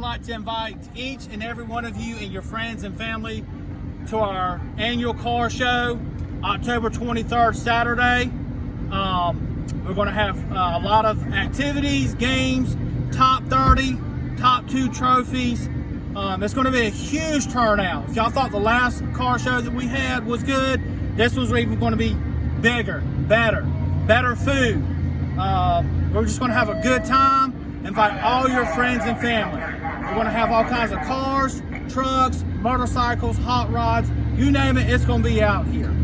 like to invite each and every one of you and your friends and family to our annual car show, October 23rd, Saturday. We're going to have a lot of activities, games, top 30, top 2 trophies. It's going to be a huge turnout. If y'all thought the last car show that we had was good, this one's even going to be bigger, better food. We're just going to have a good time. Invite all your friends and family. We're going to have all kinds of cars, trucks, motorcycles, hot rods, you name it, it's going to be out here.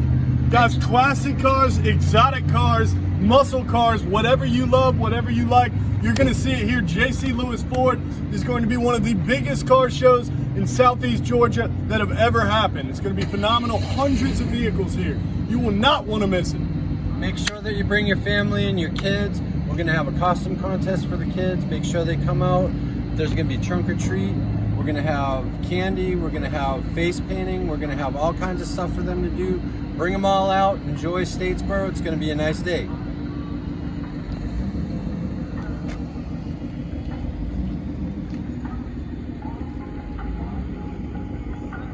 Guys, classic cars, exotic cars, muscle cars, whatever you love, whatever you like, you're going to see it here. J.C. Lewis Ford is going to be one of the biggest car shows in Southeast Georgia that have ever happened. It's going to be phenomenal. Hundreds of vehicles here. You will not want to miss it. Make sure that you bring your family and your kids. We're going to have a costume contest for the kids. Make sure they come out. There's going to be trunk or treat. We're going to have candy. We're going to have face painting. We're going to have all kinds of stuff for them to do. Bring them all out. Enjoy Statesboro. It's going to be a nice day.